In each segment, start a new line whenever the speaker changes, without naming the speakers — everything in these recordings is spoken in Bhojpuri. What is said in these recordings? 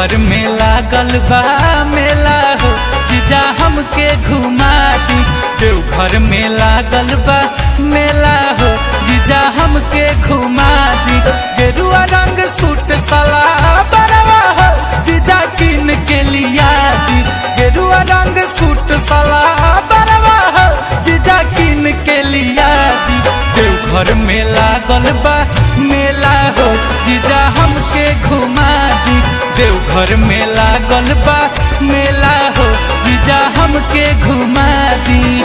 देवघर में लागल बा मेला हो जीजा हमके घुमा दी। देवघर में लागल बा मेला हो जीजा हमके घुमा दी। गेरुआ रंग सूट साला बरवा हो जीजा किन के लिया दी। गेरुआ रंग सूट साला बरवा हो जीजा किन के लिया दी। देवघर में लागल बा मेला हो जीजा हमके घुमा दी। देवघर में लागल बा मेला हो जीजा हमके घुमा दी।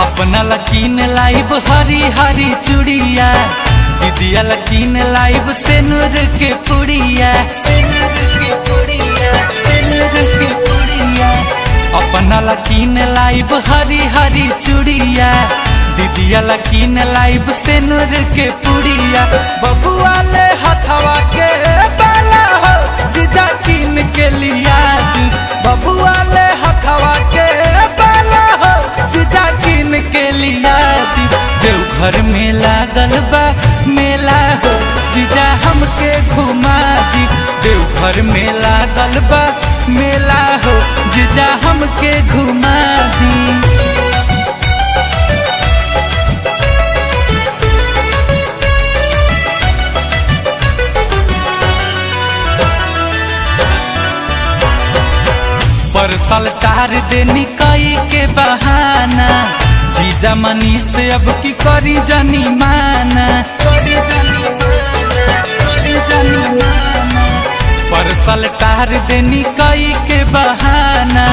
अपना लकीन लाइब हरी हरी चूड़िया, दीदिया लकीन लाइब सेनुर के पुड़िया। अपना लकीन लाइब हरी हरी चूड़िया, दीदिया लकीन लाइब सेनुर के पुड़िया। बबुआ ले हथवा के बाला हो जीजा किन के लिया दी। बबुआ ले हथवा के बाला हो जीजा किन के लिया दी। देवघर में लागल बा मेला हो जीजा हमके घुमा दी। देवघर में लागल बा मेला हो जीजा हमके घुमा दी। परसल तार देनी कई के बहाना, जीजा मनी से अब की करी जानी माना। परसल तार देनी कई के बहाना,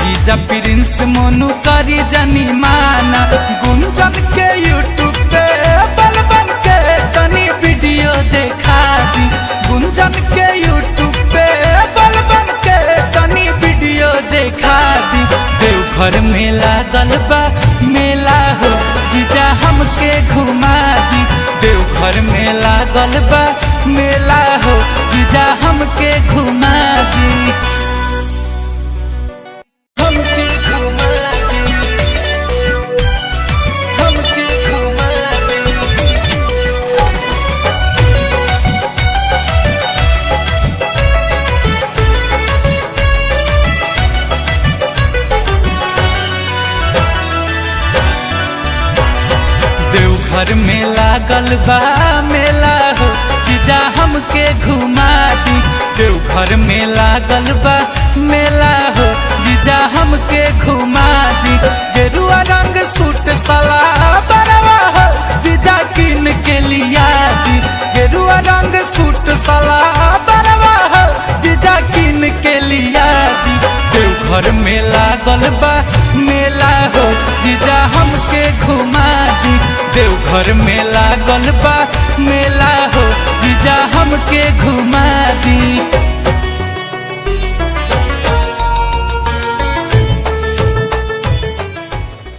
जीजा प्रिंस मोनू करी जानी माना। गुंजन के यूट्यूब पे बल बन के तनी वीडियो देखा दी। गुंजन के यूट्यूब पे बल बन के तनी वीडियो देखा दी। देवघर में लागल बा मेला हो जीजा हमके घुमा दी। देवघर में लागल बा मेला हो जीजा हमके घुमा दी। हमके घुमा दी, हमके घुमा दी। देवघर में लागल बा मेला हो जीजा हमके घुमा दी। देवघर में लागल बा मेला हो जीजा हमके घुमा दी। गेरुआ रंग सूट साला बरवा हो जीजा किन के लिया दी। गेरुआ रंग सूट साला बरवा हो जीजा किन के लिया दी। देवघर में लागल बा मेला हो जीजा हमके घुमा दी। देवघर में लागल बा मेला हो जीजा हमके घुमा दी।